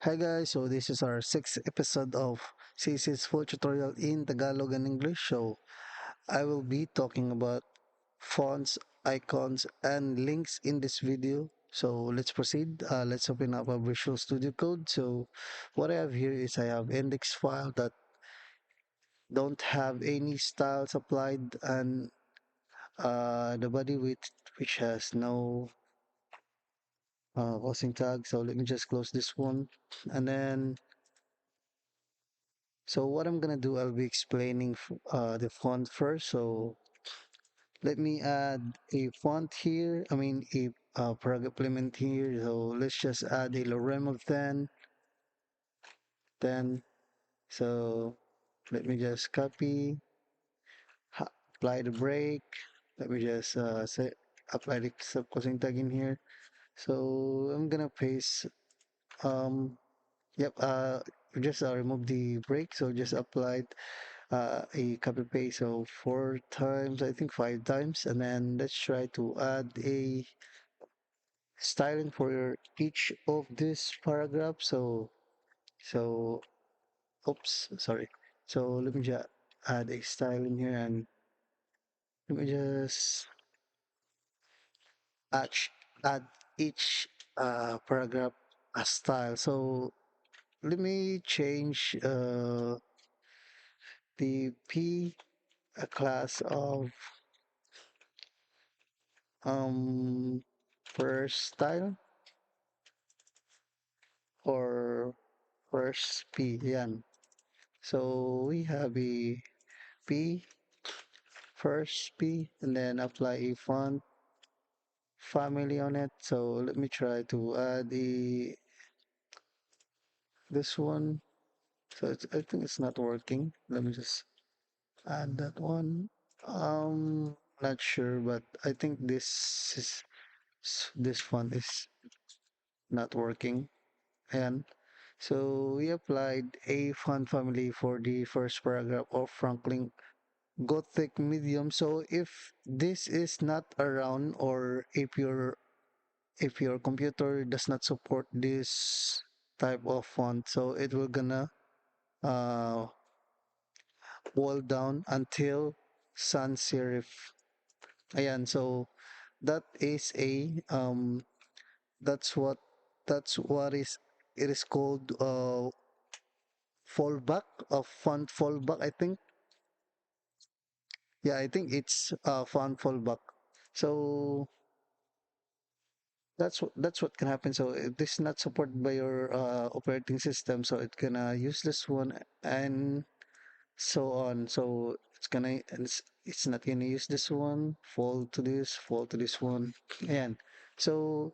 Hi guys, so this is our sixth episode of CSS full tutorial in Tagalog and English. So I will be talking about fonts, icons, and links in this video. So let's proceed. Let's open up a Visual Studio Code. So what I have here is I have index file that don't have any styles applied and the body width which has no closing tag. So let me just close this one and then so what I'm gonna do, I'll be explaining the font first. So let me add a font here. I mean a paragraph element here. So let's just add a lorem of 10. So let me just copy, apply the break. Let me just say apply the sub closing tag in here. So I'm gonna paste. Yep. Just remove the break. So just apply a copy paste so 4 times, I think 5 times, and then let's try to add a styling for each of this paragraph. So oops, sorry. So let me just add a style in here and let me just add add each paragraph a style. So let me change the p a class of um first style or first P. Yan. So we have a P, first P, and then apply a font family on it. So let me try to add the this one. So I think it's not working. Let me just add that one. Not sure, but I think this font is not working. And so we applied a font family for the first paragraph of Franklin Gothic medium. So if this is not around or if your computer does not support this type of font, so it will gonna uh wall down until sans serif. Ayan, so that is a that's what that's what is it is called fallback of font fallback, I think. Yeah, I think it's font fallback. So that's what can happen. So if this is not supported by your operating system, so it gonna use this one and so on. So it's not gonna use this one, fall to this one, and so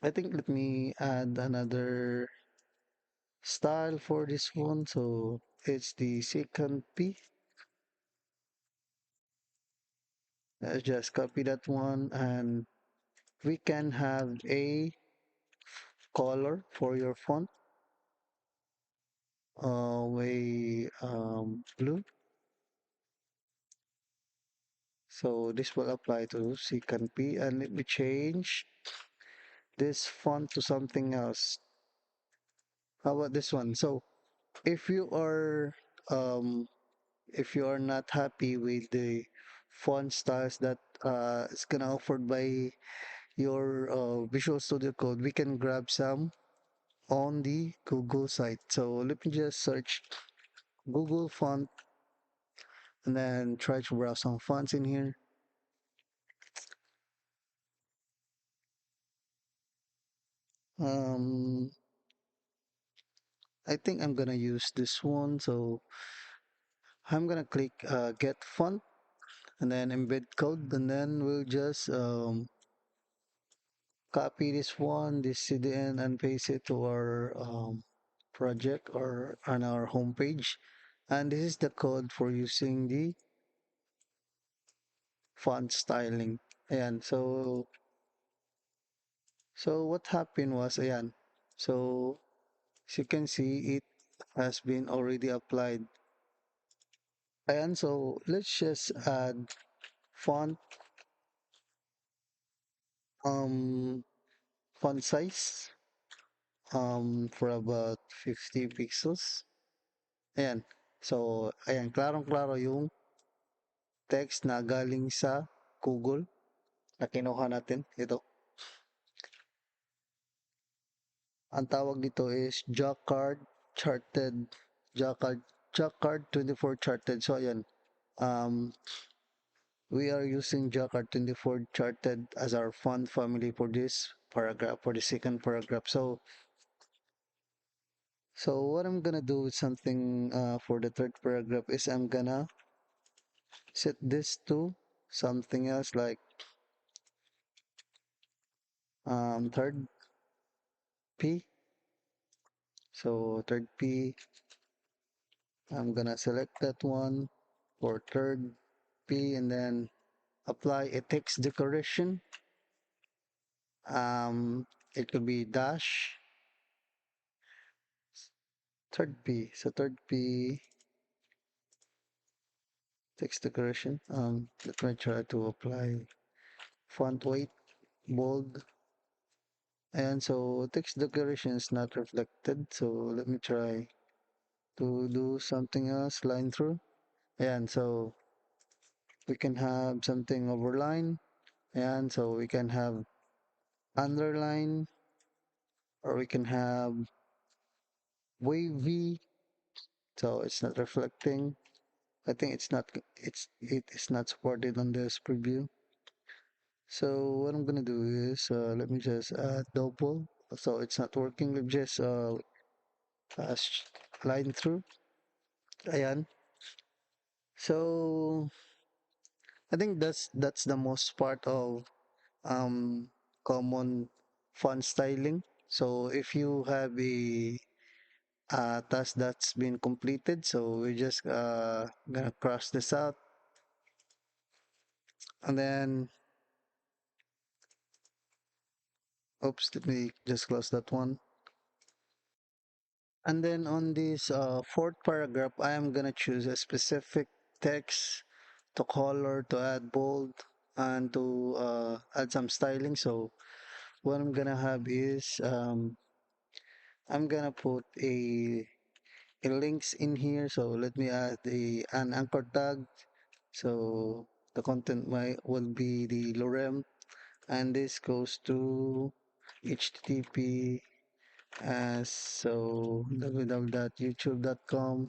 I think let me add another style for this one. So it's the second P. Let's just copy that one, and we can have a color for your font, way blue. So this will apply to secant P, and let me change this font to something else. How about this one? So if you are um if you are not happy with the font styles that is gonna offered by your Visual Studio Code, we can grab some on the Google site. So let me just search Google font and then try to browse some fonts in here. Um, I think I'm gonna use this one. So I'm gonna click get font and then embed code, and then we'll just copy this one, this CDN, and paste it to our project or on our homepage. And this is the code for using the font styling. Ayan, so what happened was, ayan, so as you can see, it has been already applied. Ayan, so let's just add font, um, font size for about 50 pixels. Ayan. So, ayan, klarong-klaro yung text na galing sa Google na kinuha natin. Ito. Ang tawag dito is Jacquard Charted. Jacquard, Jacquard 24 Charted. So, ayan. Um, we are using Jacquard 24 Charted as our font family for this paragraph, for the second paragraph. So what I'm gonna do with something for the third paragraph is I'm gonna set this to something else like third P. So third P, I'm gonna select that one for third P and then apply a text decoration. It could be dash third P. So third P text decoration. Let me try to apply font weight bold. And so text decoration is not reflected. So let me try to do something else, line through. And so we can have something overline. And so we can have underline, or we can have wavy. So it's not reflecting. I think it is not supported on this preview. So what I'm gonna do is let me just double. So it's not working. Let me just uh, line through. Ayan. So I think that's the most part of um common font styling. So if you have a task that's been completed, so we're just gonna cross this out, and then oops, let me just close that one. And then on this fourth paragraph, I am gonna choose a specific text to color, to add bold, and to add some styling. So what I'm gonna have is I'm gonna put a links in here. So let me add an anchor tag. So the content will be the lorem, and this goes to http as so www.youtube.com.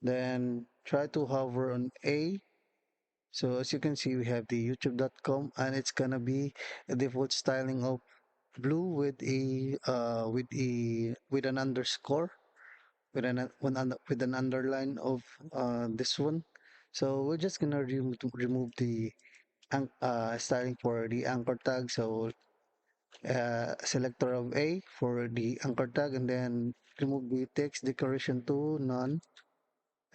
Then try to hover on A. So as you can see, we have the youtube.com, and it's gonna be a default styling of blue with with an underscore with an underline of this one. So we're just gonna remove the styling for the anchor tag. So selector of A for the anchor tag, and then remove the text decoration to none.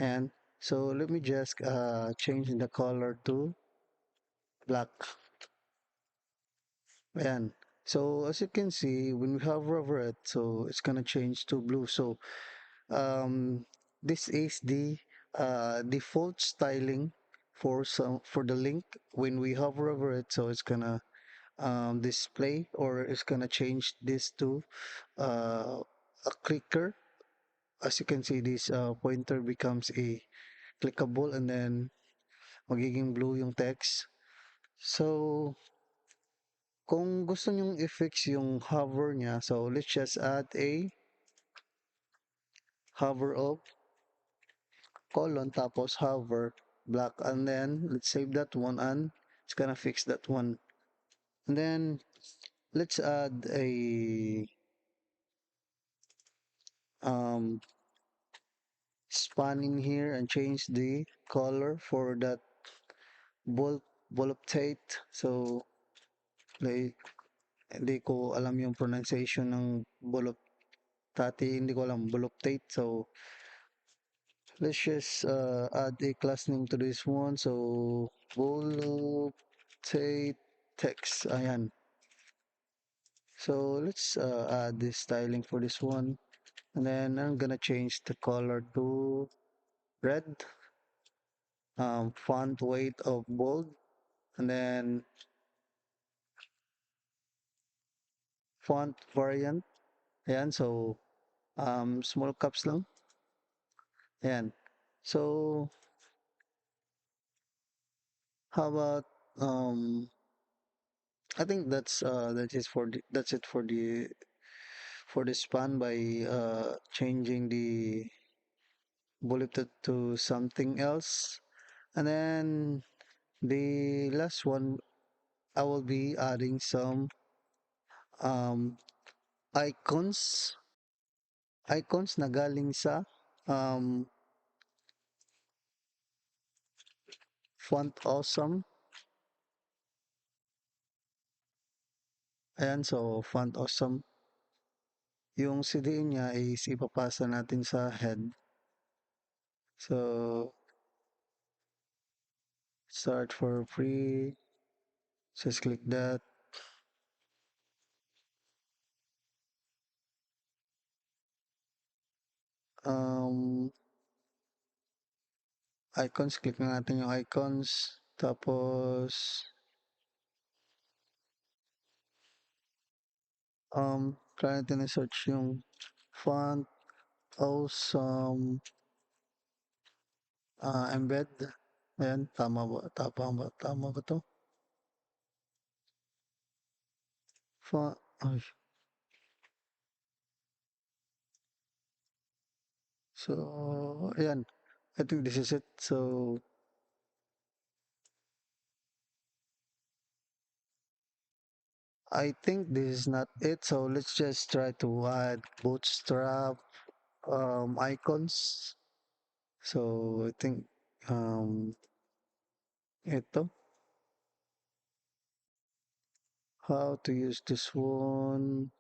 And so let me just change the color to black. And so as you can see, when we hover over it, so it's gonna change to blue. So um, this is the default styling for the link when we hover over it. So it's gonna display, or it's gonna change this to a clicker. As you can see, this pointer becomes a clickable, and then magiging blue yung text. So kung gusto nyong i-fix yung hover niya, so let's just add a hover of colon tapos hover black, and then let's save that one, and it's gonna fix that one. And then let's add a um span in here and change the color for that bold voluptate. So like hindi ko alam yung pronunciation ng voluptati, hindi ko alam voluptate. So let's just add a class name to this one. So voluptate text. Ayan. So let's add this styling for this one. And then I'm gonna change the color to red. Font weight of bold. And then font variant. Ayan, so small caps lang. Ayan. So how about I think that's it for the span by changing the bullet to something else. And then the last one, I will be adding some um, icons, icons na galing sa um, font awesome. Ayan, so font awesome. Yung CDN niya is ipapasa natin sa head. So, start for free. Just click that. Um, icons, click na natin yung icons. Tapos, try natin i-search yung font awesome embed. Ayan, tama ba? Tama ba to? Ay, so, ayan. I think this is it. So, I think this is not it. So, let's just try to add bootstrap icons. So, I think ito. How to use this one.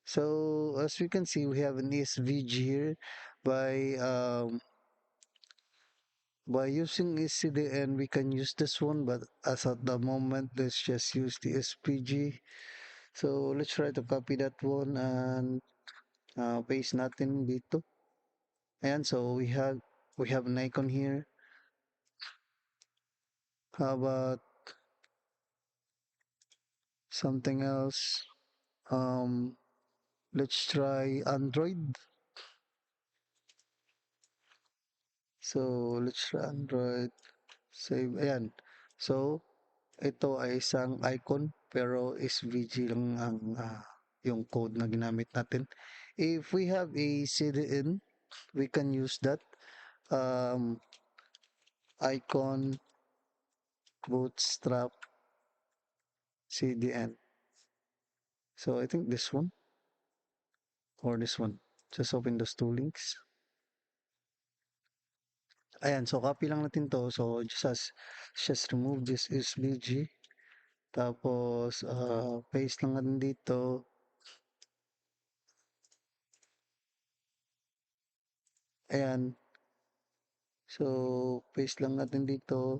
So, as we can see, we have an SVG here by by using SCDN, we can use this one, but as at the moment, let's just use the SPG. So let's try to copy that one and paste natin dito. Ayan, so we have an icon here. How about something else? Um, let's try Android. So let's try Android. Save. Ayan. So ito ay isang icon pero SVG lang ang yung code na ginamit natin. If we have a CDN, we can use that um, icon bootstrap CDN. So I think this one or this one. Just open those two links. Ayan, so copy lang natin to. So just remove this SVG. Tapos paste lang natin dito. Ayan. So paste lang natin dito.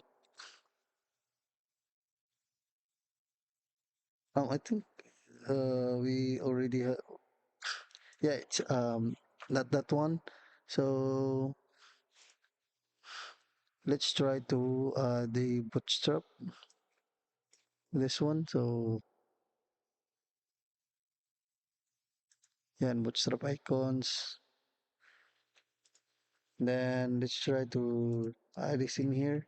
I think we already have, yeah, it's not that one. So let's try to the bootstrap this one. So yan, bootstrap icons. Then let's try to add this in here.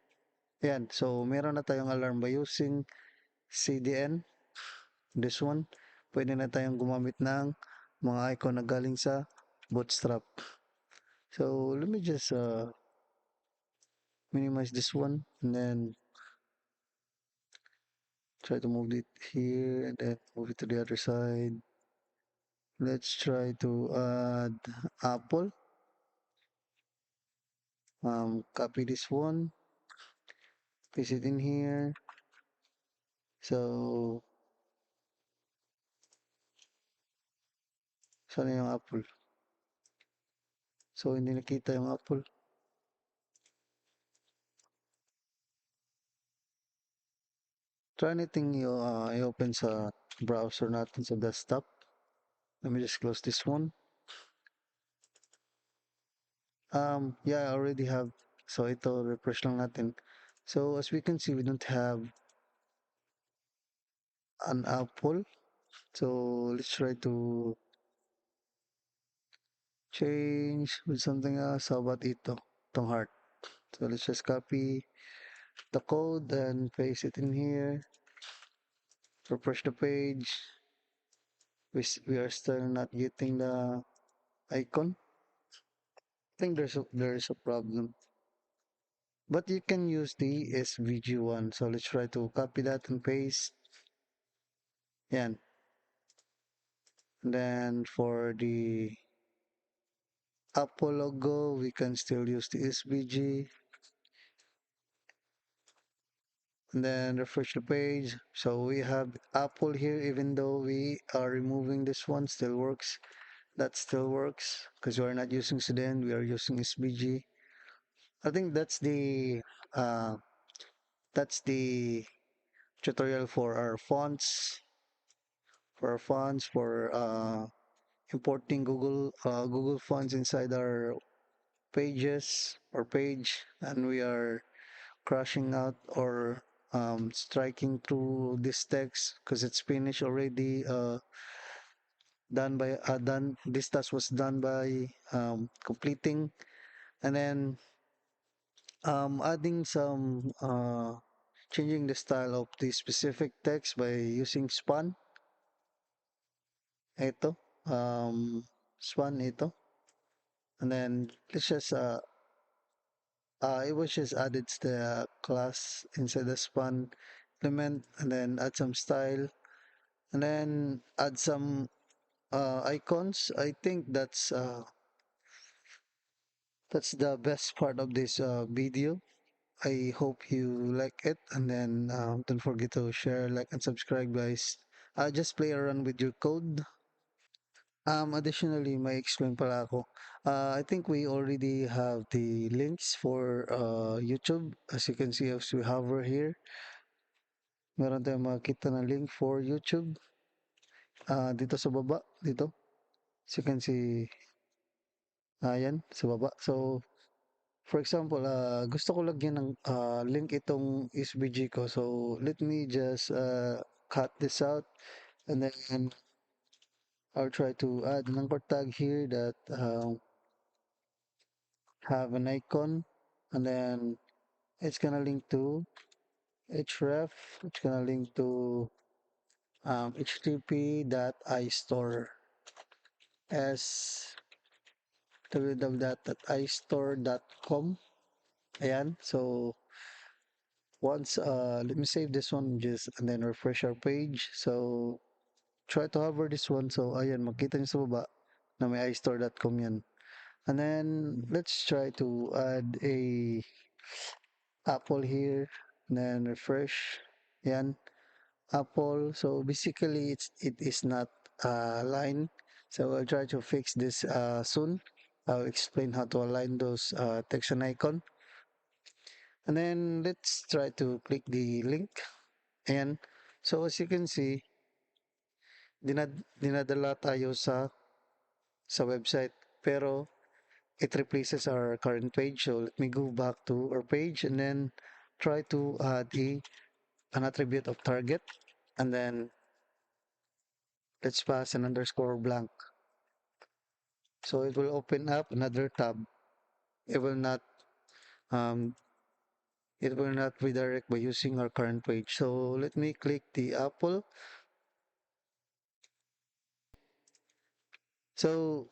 Yan, so meron na tayong alarm by using CDN. This one. Pwede na tayong gumamit ng mga icon na galing sa bootstrap. So let me just minimize this one and then try to move it here and then move it to the other side. Let's try to add Apple. Copy this one, paste it in here. So, sana yung Apple? So, hindi nakita yung Apple. Try natin i-open sa browser natin sa desktop. Let me just close this one. Yeah, I already have. So, ito, refresh lang natin. So, as we can see, we don't have an Apple. So let's try to change with something else. How about ito? Itong heart. So let's just copy the code and paste it in here. Refresh the page. We are still not getting the icon. I think there's a problem. But you can use the SVG one. So let's try to copy that and paste. Yan. And then for the Apple logo, we can still use the SVG. And then refresh the page. So we have Apple here, even though we are removing this one, still works. That still works because we are not using Sudan, we are using SVG. I think uh, that's the tutorial for our fonts, for importing Google fonts inside our pages or page, and we are crashing out or striking through this text because it's finished already. Done. This task was done by completing, and then adding some changing the style of the specific text by using span. Ito, span ito, and then let's just it was just added to the class inside the span element, and then add some style, and then add some icons. I think that's the best part of this video. I hope you like it, and then don't forget to share, like, and subscribe, guys. Just play around with your code. Additionally, may explain pala ako. I think we already have the links for YouTube. As you can see, as we hover here, meron tayong makita na link for YouTube. Dito sa baba, dito. As you can see, ayan, sa baba. So, for example, gusto ko lagyan ng link itong SVG ko. So, let me just cut this out, and then I'll try to add an anchor tag here that have an icon, and then it's gonna link to href. It's gonna link to http.istore s www.istore.com. Ayan. So once let me save this one just and then refresh our page. So try to hover this one. So ayan, makita niyo sa baba na may istore.com yan. And then let's try to add a Apple here, and then refresh. Yan, Apple. So basically, it is not a line. So I'll try to fix this soon. I'll explain how to align those text and icon. And then let's try to click the link. And so as you can see, dinadala tayo sa website. Pero it replaces our current page. So let me go back to our page and then try to add an attribute of target, and then let's pass an underscore blank. So it will open up another tab. It will not um, it will not redirect by using our current page. So let me click the apple. So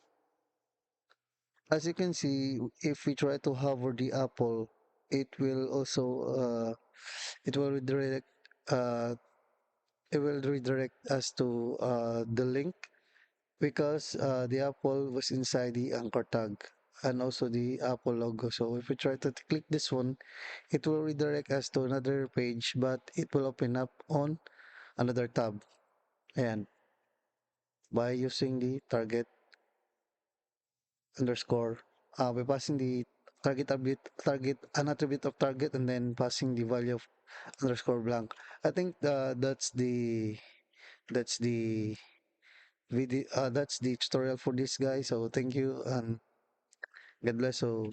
as you can see, if we try to hover the apple, it will also it will redirect uh, it will redirect us to the link because the apple was inside the anchor tag and also the apple logo. So if we try to click this one, it will redirect us to another page, but it will open up on another tab. And by using the target underscore, by passing the target an attribute of target, and then passing the value of underscore blank. I think that's the video. That's the tutorial for this guy. So thank you and God bless. So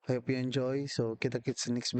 I hope you enjoy. So kita kits sa next video.